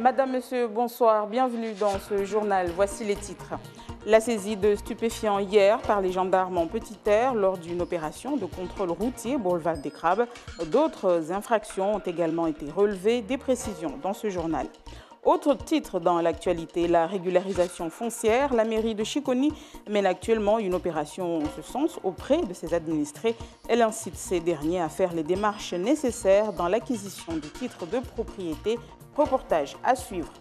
Madame, Monsieur, bonsoir. Bienvenue dans ce journal. Voici les titres. La saisie de stupéfiants hier par les gendarmes en Petite Terre lors d'une opération de contrôle routier boulevard des Crabes. D'autres infractions ont également été relevées. Des précisions dans ce journal. Autre titre dans l'actualité, la régularisation foncière. La mairie de Chiconi mène actuellement une opération en ce sens auprès de ses administrés. Elle incite ces derniers à faire les démarches nécessaires dans l'acquisition du titre de propriété. Reportage à suivre.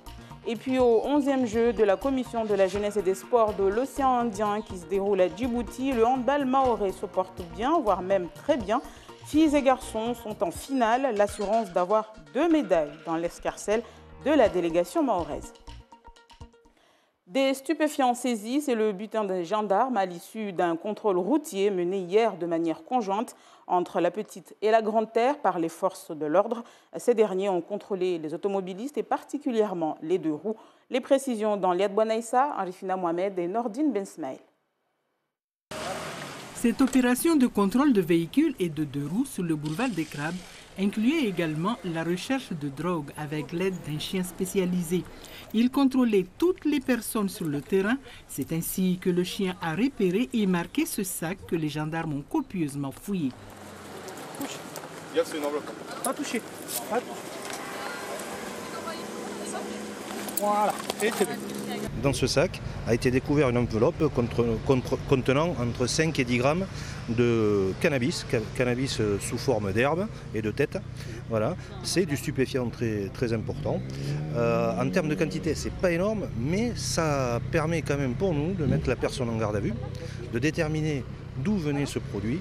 Et puis au 11e jeu de la Commission de la Jeunesse et des Sports de l'Océan Indien qui se déroule à Djibouti, le handball mahorais se porte bien, voire même très bien. Filles et garçons sont en finale, l'assurance d'avoir 2 médailles dans l'escarcelle de la délégation mahoraise. Des stupéfiants saisis, c'est le butin des gendarmes à l'issue d'un contrôle routier mené hier de manière conjointe entre la Petite et la Grande Terre par les forces de l'ordre. Ces derniers ont contrôlé les automobilistes et particulièrement les 2 roues. Les précisions dans Liad Bouanaïssa, Arifina Mohamed et Nordine Bensmail. Cette opération de contrôle de véhicules et de 2 roues sur le boulevard des Crabes incluait également la recherche de drogue avec l'aide d'un chien spécialisé. Il contrôlait toutes les personnes sur le terrain. C'est ainsi que le chien a repéré et marqué ce sac que les gendarmes ont copieusement fouillé. Pas touché. Voilà. Dans ce sac a été découvert une enveloppe contenant entre 5 et 10 grammes de cannabis sous forme d'herbe et de tête. Voilà, c'est du stupéfiant très important. En termes de quantité, c'est pas énorme, mais ça permet quand même pour nous de mettre la personne en garde à vue, de déterminer d'où venait ce produit,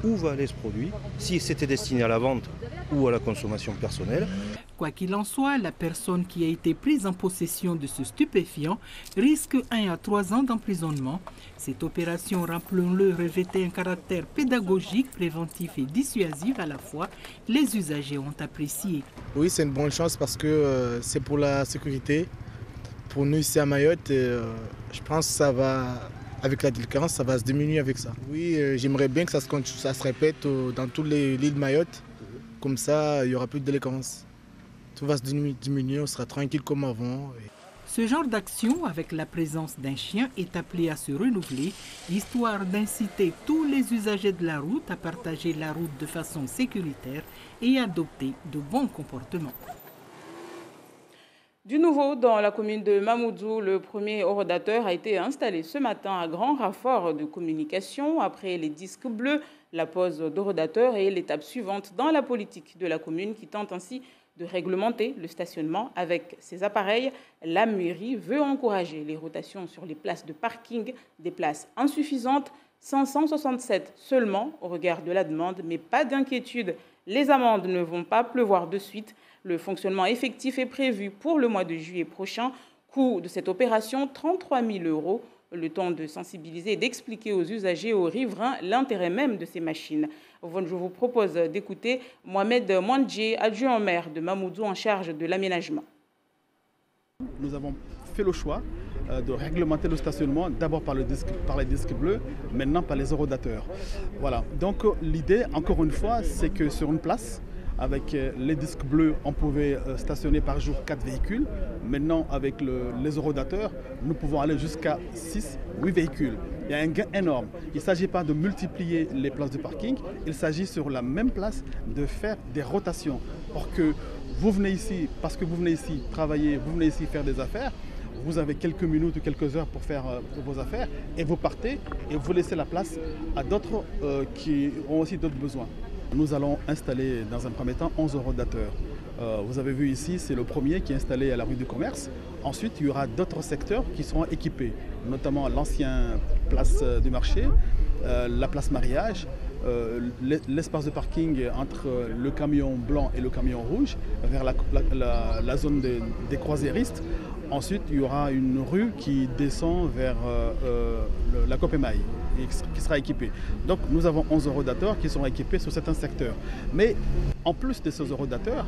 où va aller ce produit, si c'était destiné à la vente ou à la consommation personnelle. Quoi qu'il en soit, la personne qui a été prise en possession de ce stupéfiant risque 1 à 3 ans d'emprisonnement. Cette opération, rappelons-le, revêtait un caractère pédagogique, préventif et dissuasif à la fois. Les usagers ont apprécié. Oui, c'est une bonne chose parce que c'est pour la sécurité. Pour nous ici à Mayotte, je pense que ça va, avec la délinquance, ça va se diminuer avec ça. Oui, j'aimerais bien que ça se répète dans toutes les îles de Mayotte. Comme ça, il n'y aura plus de délinquance. Tout va se diminuer, on sera tranquille comme avant. Ce genre d'action, avec la présence d'un chien, est appelé à se renouveler, histoire d'inciter tous les usagers de la route à partager la route de façon sécuritaire et adopter de bons comportements. Du nouveau, dans la commune de Mamoudzou, le premier horodateur a été installé ce matin à grand renfort de communication. Après les disques bleus, la pose d'horodateur et l'étape suivante dans la politique de la commune qui tente ainsi de réglementer le stationnement avec ces appareils. La mairie veut encourager les rotations sur les places de parking, des places insuffisantes, 567 seulement au regard de la demande, mais pas d'inquiétude, les amendes ne vont pas pleuvoir de suite. Le fonctionnement effectif est prévu pour le mois de juillet prochain. Coût de cette opération, 33 000 €. Le temps de sensibiliser et d'expliquer aux usagers et aux riverains l'intérêt même de ces machines. Je vous propose d'écouter Mohamed Mwandje, adjoint au maire de Mamoudzou en charge de l'aménagement. Nous avons fait le choix de réglementer le stationnement d'abord par les disques bleus, maintenant par les horodateurs. Voilà. Donc l'idée, encore une fois, c'est que sur une place, avec les disques bleus, on pouvait stationner par jour 4 véhicules. Maintenant, avec les horodateurs, nous pouvons aller jusqu'à 6, 8 véhicules. Il y a un gain énorme. Il ne s'agit pas de multiplier les places de parking, il s'agit sur la même place de faire des rotations. Or que vous venez ici, parce que vous venez ici travailler, vous venez ici faire des affaires, vous avez quelques minutes ou quelques heures pour faire vos affaires et vous partez et vous laissez la place à d'autres qui ont aussi d'autres besoins. Nous allons installer dans un premier temps 11 horodateurs. Vous avez vu ici, c'est le premier qui est installé à la rue du Commerce. Ensuite, il y aura d'autres secteurs qui seront équipés, notamment l'ancien place du marché, la place mariage, l'espace de parking entre le camion blanc et le camion rouge, vers la zone des croisiéristes. Ensuite, il y aura une rue qui descend vers la Copémaille, qui sera équipée. Donc nous avons 11 horodateurs qui seront équipés sur certains secteurs. Mais en plus de ces horodateurs,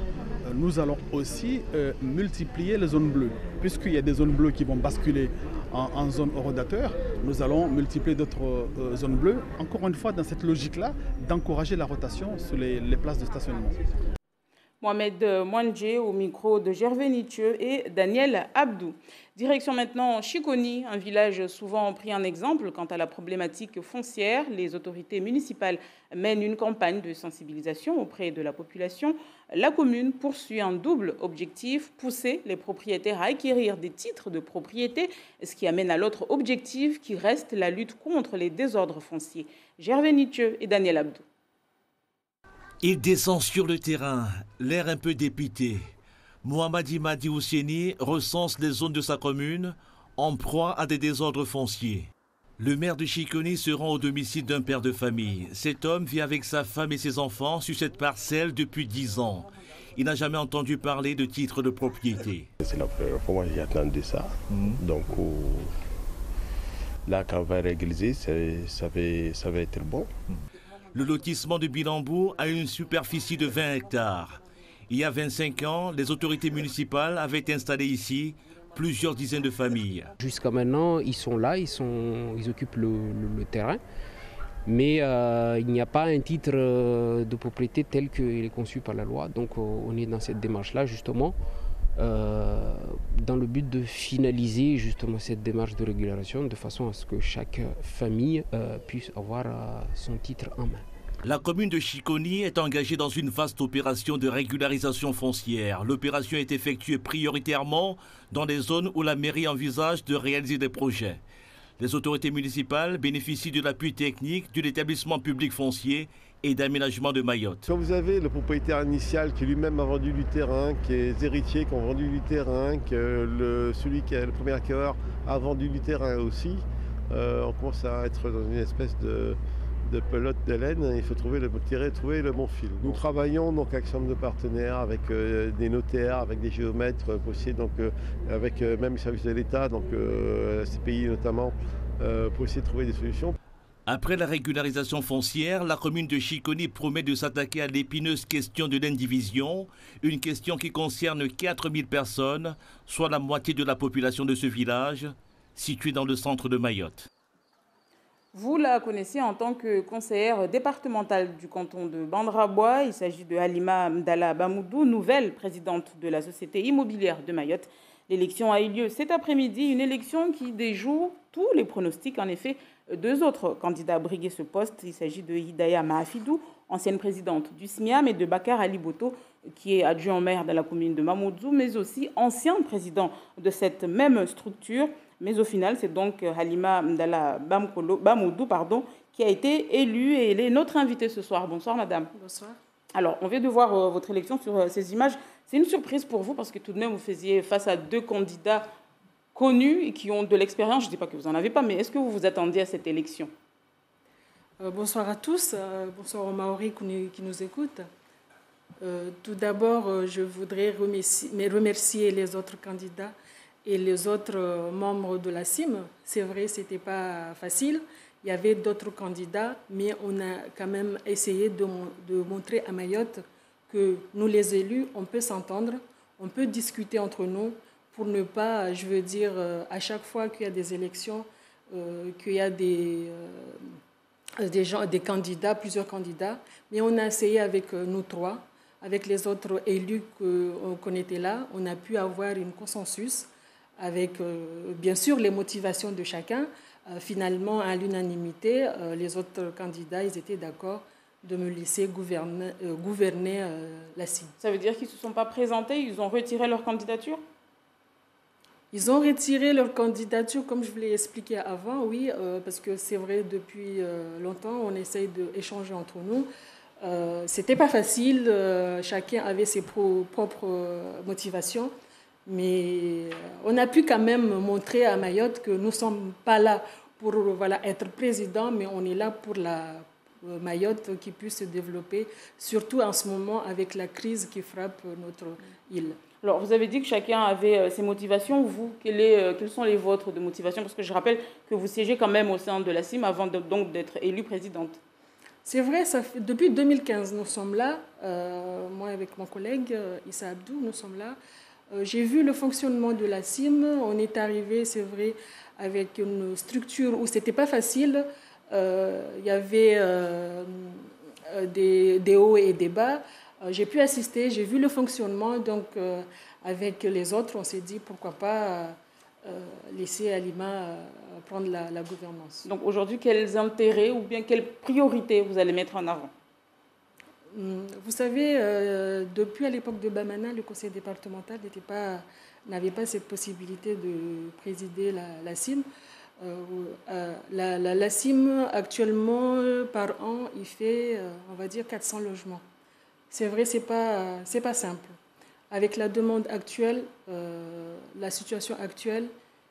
nous allons aussi multiplier les zones bleues. Puisqu'il y a des zones bleues qui vont basculer en zone horodateur, nous allons multiplier d'autres zones bleues, encore une fois dans cette logique-là, d'encourager la rotation sur les places de stationnement. Mohamed Mouandje au micro de Gervais Nitieux et Daniel Abdou. Direction maintenant Chikoni, un village souvent pris en exemple quant à la problématique foncière. Les autorités municipales mènent une campagne de sensibilisation auprès de la population. La commune poursuit un double objectif, pousser les propriétaires à acquérir des titres de propriété, ce qui amène à l'autre objectif qui reste la lutte contre les désordres fonciers. Gervais Nitieux et Daniel Abdou. Il descend sur le terrain, l'air un peu dépité. Mohamadi Madi Oussieni recense les zones de sa commune en proie à des désordres fonciers. Le maire de Chikoni se rend au domicile d'un père de famille. Cet homme vit avec sa femme et ses enfants sur cette parcelle depuis 10 ans. Il n'a jamais entendu parler de titre de propriété. C'est la première fois que j'ai entendu ça. Donc là, quand on va régaliser, ça va être bon. Le lotissement de Bilambou a une superficie de 20 hectares. Il y a 25 ans, les autorités municipales avaient installé ici plusieurs dizaines de familles. Jusqu'à maintenant, ils sont là, ils occupent le terrain, mais il n'y a pas un titre de propriété tel qu'il est conçu par la loi. Donc on est dans cette démarche-là justement, dans le but de finaliser justement cette démarche de régularisation de façon à ce que chaque famille puisse avoir son titre en main. La commune de Chikoni est engagée dans une vaste opération de régularisation foncière. L'opération est effectuée prioritairement dans les zones où la mairie envisage de réaliser des projets. Les autorités municipales bénéficient de l'appui technique de l'établissement public foncier et d'aménagement de Mayotte. Quand vous avez le propriétaire initial qui lui-même a vendu du terrain, qui est les héritiers qui ont vendu du terrain, que celui qui est le premier acquéreur a vendu du terrain aussi, on commence à être dans une espèce de pelote de laine. Il faut trouver le bon fil. Nous travaillons donc avec un certain nombre de partenaires, avec des notaires, avec des géomètres, aussi, donc, avec même les services de l'État, donc la CPI notamment, pour essayer de trouver des solutions. Après la régularisation foncière, la commune de Chikoni promet de s'attaquer à l'épineuse question de l'indivision, une question qui concerne 4000 personnes, soit la moitié de la population de ce village, situé dans le centre de Mayotte. Vous la connaissez en tant que conseillère départementale du canton de Bandrabois. Il s'agit de Halima Mdala Bamoudou, nouvelle présidente de la Société immobilière de Mayotte. L'élection a eu lieu cet après-midi, une élection qui déjoue tous les pronostics. En effet, 2 autres candidats à briguer ce poste. Il s'agit de Hidaya Mahafidou, ancienne présidente du SMIAM, et de Bakar Ali Boto, qui est adjoint au maire de la commune de Mamoudzou, mais aussi ancien président de cette même structure. Mais au final, c'est donc Halima Mdala Bamoudou qui a été élue et elle est notre invitée ce soir. Bonsoir, madame. Bonsoir. Alors, on vient de voir votre élection sur ces images. C'est une surprise pour vous parce que tout de même, vous faisiez face à 2 candidats connus et qui ont de l'expérience. Je ne dis pas que vous n'en avez pas, mais est-ce que vous vous attendiez à cette élection? Bonsoir à tous. Bonsoir aux Maoris qui nous écoutent. Tout d'abord, je voudrais remercier les autres candidats et les autres membres de la CIM. C'est vrai, ce n'était pas facile. Il y avait d'autres candidats, mais on a quand même essayé de montrer à Mayotte que nous, les élus, on peut s'entendre, on peut discuter entre nous pour ne pas, je veux dire, à chaque fois qu'il y a des élections, qu'il y a des candidats, plusieurs candidats, mais on a essayé avec nous 3, avec les autres élus qu'on était là, on a pu avoir un consensus avec, bien sûr, les motivations de chacun. Finalement, à l'unanimité, les autres candidats, ils étaient d'accord de me laisser gouverner la CIM. Ça veut dire qu'ils ne se sont pas présentés, ils ont retiré leur candidature? Ils ont retiré leur candidature, comme je vous l'ai expliqué avant, oui, parce que c'est vrai, depuis longtemps, on essaye d'échanger entre nous. C'était pas facile, chacun avait ses propres motivations. Mais on a pu quand même montrer à Mayotte que nous ne sommes pas là pour être président, mais on est là pour la Mayotte qui puisse se développer, surtout en ce moment avec la crise qui frappe notre île. Alors, vous avez dit que chacun avait ses motivations. Vous, quelles sont les vôtres de motivation? Parce que je rappelle que vous siégez quand même au sein de la CIM avant donc d'être élue présidente. C'est vrai, depuis 2015, nous sommes là. Moi, avec mon collègue Issa Abdou, nous sommes là. J'ai vu le fonctionnement de la CIM. On est arrivé, c'est vrai, avec une structure où ce n'était pas facile. Il y avait des hauts et des bas. J'ai pu assister, j'ai vu le fonctionnement, donc avec les autres, on s'est dit pourquoi pas laisser Halima prendre la gouvernance. Donc aujourd'hui, quels intérêts ou bien quelles priorités vous allez mettre en avant? Vous savez, depuis à l'époque de Bamana, le conseil départemental n'avait pas cette possibilité de présider la CIM. La CIM, actuellement, par an, il fait, on va dire, 400 logements. C'est vrai, c'est pas simple. Avec la demande actuelle, la situation actuelle,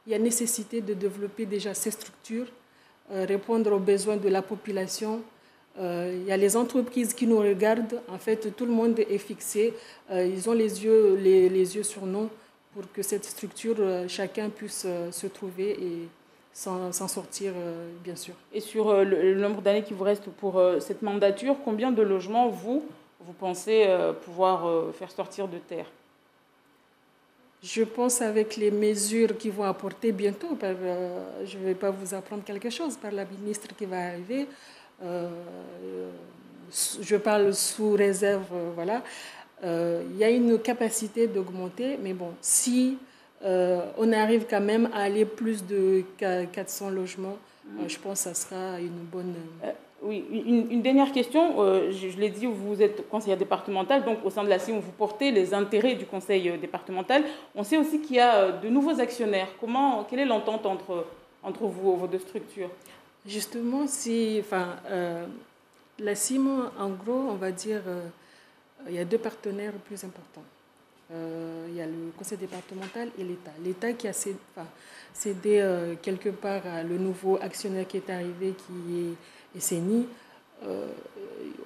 il y a nécessité de développer déjà ces structures, répondre aux besoins de la population. Il y a les entreprises qui nous regardent. En fait, tout le monde est fixé. Ils ont les yeux sur nous pour que cette structure, chacun puisse se trouver et s'en sortir, bien sûr. Et sur le nombre d'années qui vous reste pour cette mandature, combien de logements vous pensez pouvoir faire sortir de terre? Je pense avec les mesures qui vont apporter bientôt, je ne vais pas vous apprendre quelque chose, par la ministre qui va arriver, je parle sous réserve, voilà. Il y a une capacité d'augmenter, mais bon, si on arrive quand même à aller plus de 400 logements, je pense que ça sera une bonne... Oui, une dernière question. Je l'ai dit, vous êtes conseillère départementale, donc au sein de la CIM, vous portez les intérêts du conseil départemental. On sait aussi qu'il y a de nouveaux actionnaires. Quelle est l'entente entre vos deux structures? Justement, la CIM, en gros, on va dire, il y a deux partenaires plus importants. Il y a le conseil départemental et l'État. L'État qui a cédé quelque part à le nouveau actionnaire qui est arrivé, qui est SNI.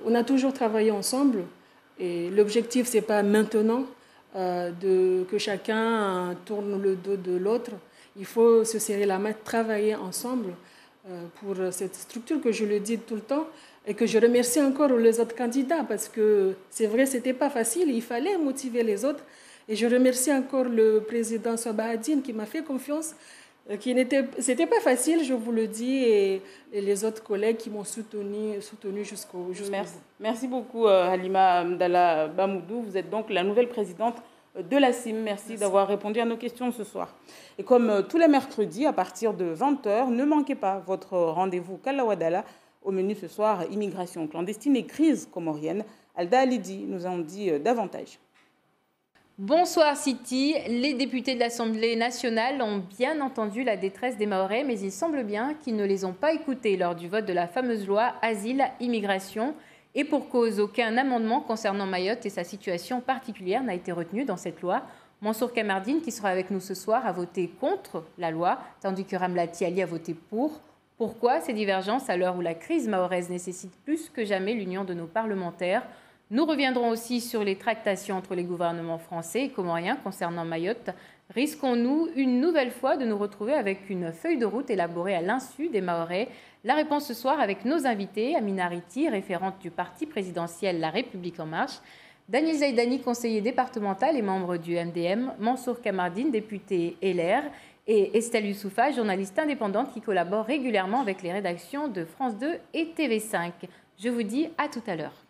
On a toujours travaillé ensemble et l'objectif, ce n'est pas maintenant que chacun tourne le dos de l'autre. Il faut se serrer la main, travailler ensemble pour cette structure que je le dis tout le temps et que je remercie encore les autres candidats parce que c'est vrai, ce n'était pas facile, il fallait motiver les autres. Et je remercie encore le président Sobahadine qui m'a fait confiance. C'était pas facile, je vous le dis, et les autres collègues qui m'ont soutenu jusqu'au bout. Merci beaucoup, Halima Amdallah Bamoudou. Vous êtes donc la nouvelle présidente de la CIM. Merci d'avoir répondu à nos questions ce soir. Et comme tous les mercredis, à partir de 20h, ne manquez pas votre rendez-vous Kala Wadala. Au menu ce soir, immigration clandestine et crise comorienne. Alda Alidi nous en dit davantage. Bonsoir Siti, les députés de l'Assemblée nationale ont bien entendu la détresse des Mahorais, mais il semble bien qu'ils ne les ont pas écoutés lors du vote de la fameuse loi Asile-Immigration. Et pour cause, aucun amendement concernant Mayotte et sa situation particulière n'a été retenu dans cette loi. Mansour Kamardine, qui sera avec nous ce soir, a voté contre la loi, tandis que Ramlati Ali a voté pour. Pourquoi ces divergences à l'heure où la crise mahoraise nécessite plus que jamais l'union de nos parlementaires? Nous reviendrons aussi sur les tractations entre les gouvernements français et comoriens concernant Mayotte. Risquons-nous une nouvelle fois de nous retrouver avec une feuille de route élaborée à l'insu des Mahorais? La réponse ce soir avec nos invités, Amina Riti, référente du parti présidentiel La République En Marche, Daniel Zaidani, conseiller départemental et membre du MDM, Mansour Kamardine, député LR, et Estelle Youssoufa, journaliste indépendante qui collabore régulièrement avec les rédactions de France 2 et TV5. Je vous dis à tout à l'heure.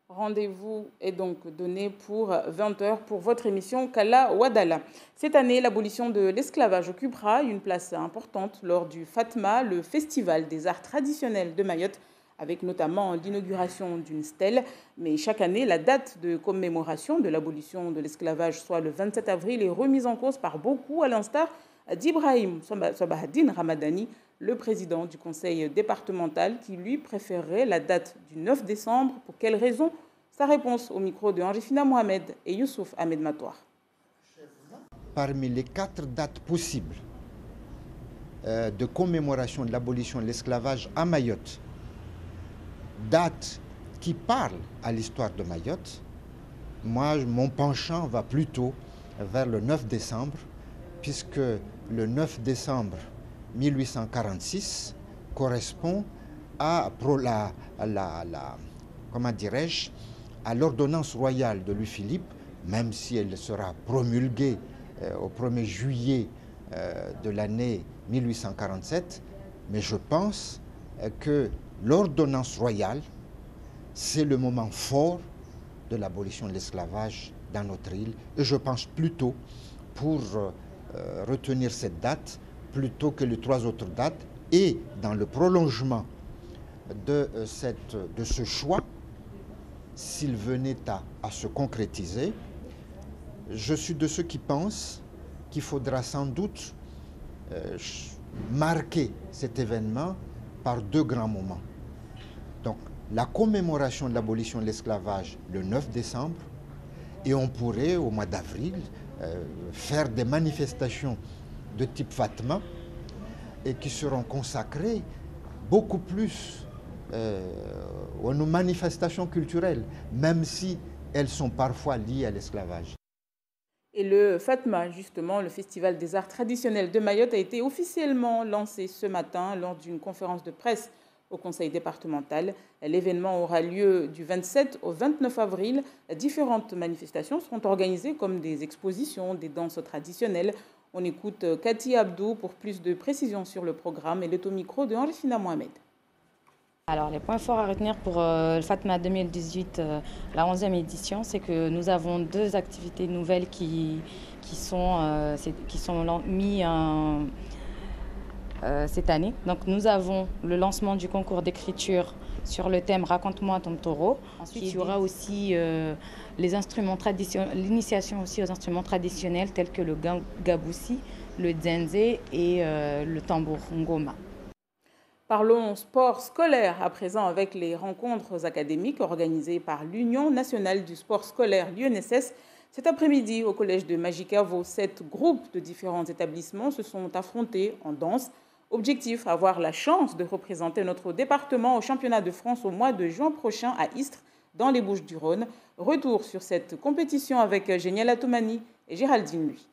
Rendez-vous est donc donné pour 20h pour votre émission Kala Wadala. Cette année, l'abolition de l'esclavage occupera une place importante lors du FATMA, le festival des arts traditionnels de Mayotte, avec notamment l'inauguration d'une stèle. Mais chaque année, la date de commémoration de l'abolition de l'esclavage, soit le 27 avril, est remise en cause par beaucoup, à l'instar d'Ibrahim Sobahadine Ramadani, le président du conseil départemental, qui lui préférerait la date du 9 décembre. Pour quelles raisons? Sa réponse au micro de Henri-Fina Mohamed et Youssouf Ahmed Matoir. Parmi les 4 dates possibles de commémoration de l'abolition de l'esclavage à Mayotte, date qui parle à l'histoire de Mayotte, moi, mon penchant va plutôt vers le 9 décembre, puisque le 9 décembre 1846 correspond à l'ordonnance royale de Louis-Philippe, même si elle sera promulguée au 1er juillet de l'année 1847, mais je pense que l'ordonnance royale, c'est le moment fort de l'abolition de l'esclavage dans notre île. Et je pense plutôt pour retenir cette date plutôt que les 3 autres dates. Et dans le prolongement de ce choix, s'il venait à se concrétiser, je suis de ceux qui pensent qu'il faudra sans doute marquer cet événement par 2 grands moments. Donc, la commémoration de l'abolition de l'esclavage le 9 décembre, et on pourrait, au mois d'avril, faire des manifestations de type Fatma, et qui seront consacrées beaucoup plus aux manifestations culturelles, même si elles sont parfois liées à l'esclavage. Et le Fatma, justement, le Festival des arts traditionnels de Mayotte, a été officiellement lancé ce matin lors d'une conférence de presse au conseil départemental. L'événement aura lieu du 27 au 29 avril. Différentes manifestations seront organisées comme des expositions, des danses traditionnelles. On écoute Cathy Abdou pour plus de précisions sur le programme et est au micro de Henri-Fina Mohamed. Alors, les points forts à retenir pour le Fatma 2018, la 11e édition, c'est que nous avons 2 activités nouvelles qui sont mises cette année. Donc, nous avons le lancement du concours d'écriture sur le thème « Raconte-moi ton taureau ». Ensuite, il y aura aussi les instruments traditionnels, l'initiation aussi aux instruments traditionnels tels que le gaboussi, le dzenze et le tambour ngoma. Parlons sport scolaire à présent avec les rencontres académiques organisées par l'Union nationale du sport scolaire, l'UNSS. Cet après-midi, au collège de Majicavo, 7 groupes de différents établissements se sont affrontés en danse. Objectif, avoir la chance de représenter notre département au championnat de France au mois de juin prochain à Istres, dans les Bouches-du-Rhône. Retour sur cette compétition avec Génial Toumani et Géraldine Lui.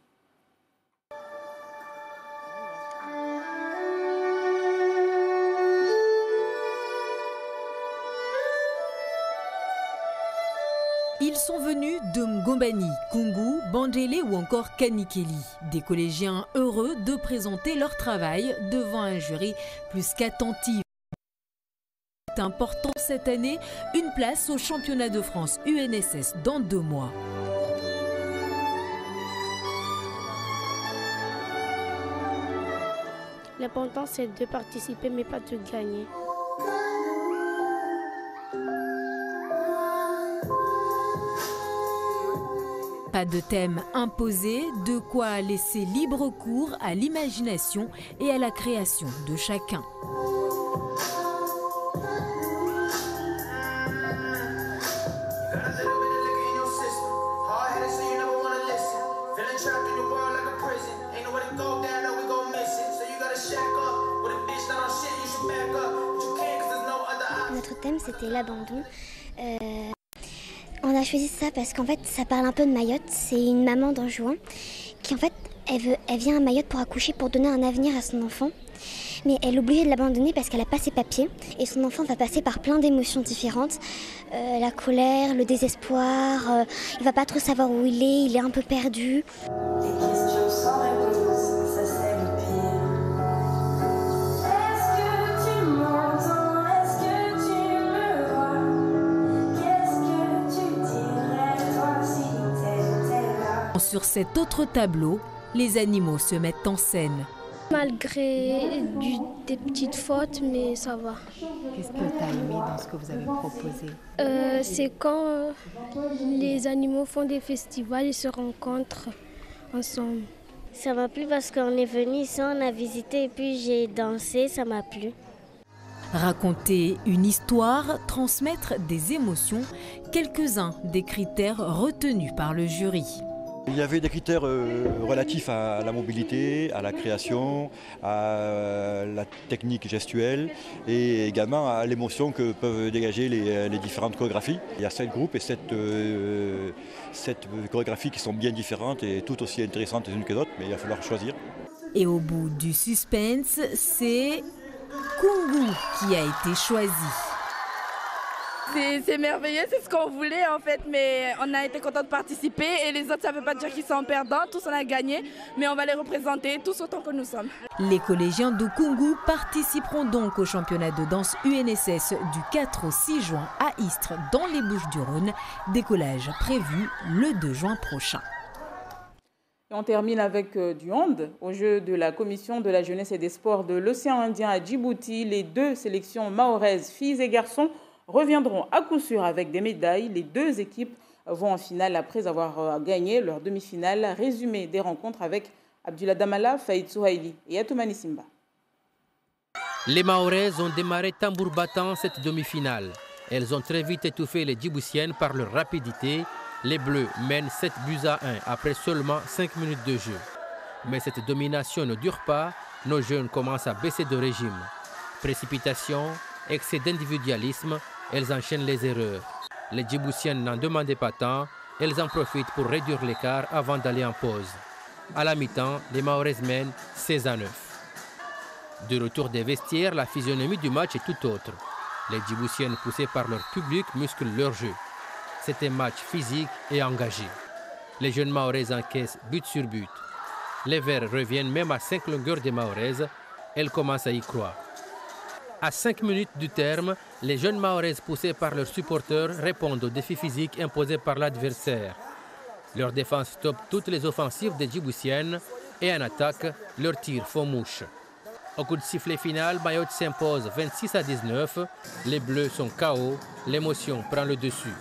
Ils sont venus de Mgombani, Kungu, Bandélé ou encore Kanikeli. Des collégiens heureux de présenter leur travail devant un jury plus qu'attentif. C'est important cette année, une place au championnat de France UNSS dans 2 mois. L'important c'est de participer mais pas de gagner. Pas de thème imposé, de quoi laisser libre cours à l'imagination et à la création de chacun. Notre thème c'était l'abandon. On a choisi ça parce qu'en fait ça parle un peu de Mayotte. C'est une maman d'Anjouan qui en fait elle vient à Mayotte pour accoucher, pour donner un avenir à son enfant. Mais elle est obligée de l'abandonner parce qu'elle n'a pas ses papiers. Et son enfant va passer par plein d'émotions différentes. La colère, le désespoir, il va pas trop savoir où il est un peu perdu. Des questions sans réponse, ça c'est le pire. Est-ce que tu m'entends? Est-ce que tu me vois? Qu'est-ce que tu dirais toi si t'étais là? Sur cet autre tableau, les animaux se mettent en scène. Malgré des petites fautes, mais ça va. Qu'est-ce que tu as aimé dans ce que vous avez proposé? C'est quand les animaux font des festivals et se rencontrent ensemble. Ça m'a plu parce qu'on est venu ici, on a visité et puis j'ai dansé, ça m'a plu. Raconter une histoire, transmettre des émotions, quelques-uns des critères retenus par le jury. Il y avait des critères relatifs à la mobilité, à la création, à la technique gestuelle et également à l'émotion que peuvent dégager les différentes chorégraphies. Il y a 7 groupes et 7 chorégraphies qui sont bien différentes et toutes aussi intéressantes les unes que d'autres, mais il va falloir choisir. Et au bout du suspense, c'est Kungu qui a été choisi. C'est merveilleux, c'est ce qu'on voulait en fait, mais on a été content de participer et les autres, ça ne veut pas dire qu'ils sont perdants, tous on a gagné, mais on va les représenter tous autant que nous sommes. Les collégiens de Koungou participeront donc au championnat de danse UNSS du 4 au 6 juin à Istres dans les Bouches-du-Rhône, décollage prévu le 2 juin prochain. Et on termine avec du hand. Au jeu de la Commission de la Jeunesse et des Sports de l'Océan Indien à Djibouti, les 2 sélections mahoraises, filles et garçons, reviendront à coup sûr avec des médailles. Les 2 équipes vont en finale après avoir gagné leur demi-finale. Résumé des rencontres avec Abdullah Damala, Faïd Souhaïli et Atoumani Simba. Les Mahoraises ont démarré tambour battant cette demi-finale. Elles ont très vite étouffé les Djiboutiennes par leur rapidité. Les Bleus mènent 7-1 après seulement 5 minutes de jeu. Mais cette domination ne dure pas. Nos jeunes commencent à baisser de régime. Précipitation, excès d'individualisme, elles enchaînent les erreurs. Les Djiboutiennes n'en demandaient pas tant. Elles en profitent pour réduire l'écart avant d'aller en pause. À la mi-temps, les Mahoraises mènent 16-9. De retour des vestiaires, la physionomie du match est tout autre. Les Djiboutiennes, poussées par leur public, musclent leur jeu. C'est un match physique et engagé. Les jeunes Mahoraises encaissent but sur but. Les Verts reviennent même à 5 longueurs des Mahoraises. Elles commencent à y croire. À 5 minutes du terme, les jeunes Mahoraises poussées par leurs supporters répondent aux défis physiques imposés par l'adversaire. Leur défense stoppe toutes les offensives des Djiboutiennes et en attaque, leurs tirs font mouche. Au coup de sifflet final, Mayotte s'impose 26-19. Les Bleus sont KO. L'émotion prend le dessus.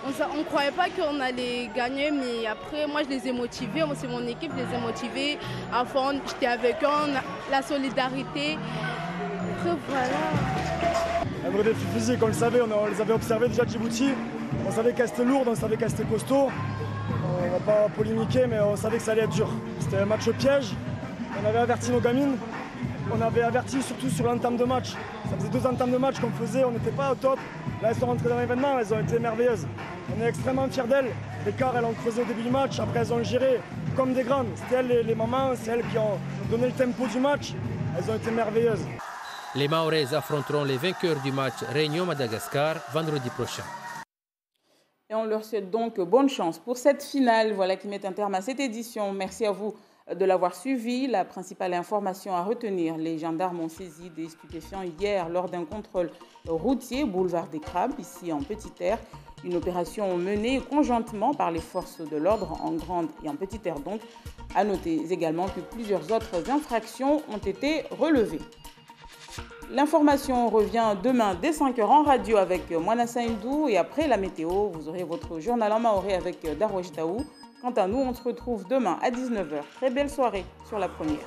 On ne croyait pas qu'on allait gagner, mais après, moi, je les ai motivés. C'est mon équipe, je les ai motivés à fond. J'étais avec eux, la solidarité. Après, voilà. Un vrai défi physique, on le savait, on les avait observés déjà à Djibouti. On savait qu'elle était lourde, on savait qu'elle était costaud. On ne va pas polémiquer, mais on savait que ça allait être dur. C'était un match piège. On avait averti nos gamines. On avait averti surtout sur l'entame de match. Ça faisait 2 entames de match qu'on faisait, on n'était pas au top. Là, elles sont rentrées dans l'événement, elles ont été merveilleuses. On est extrêmement fiers d'elles. L'écart, elles ont creusé au début du match, après elles ont géré comme des grandes. C'était elles les mamans, c'est elles qui ont donné le tempo du match. Elles ont été merveilleuses. Les Mahoraises affronteront les vainqueurs du match Réunion-Madagascar vendredi prochain. Et on leur souhaite donc bonne chance pour cette finale. Voilà qui met un terme à cette édition. Merci à vous de l'avoir suivi. La principale information à retenir, les gendarmes ont saisi des stupéfiants hier lors d'un contrôle routier, boulevard des Crabes, ici en Petite-Terre. Une opération menée conjointement par les forces de l'ordre en Grande et en Petite-Terre donc. À noter également que plusieurs autres infractions ont été relevées. L'information revient demain dès 5h en radio avec Moana Saindou et après la météo, vous aurez votre journal en maoré avec Darwesh Taou. Quant à nous, on se retrouve demain à 19h. Très belle soirée sur La Première.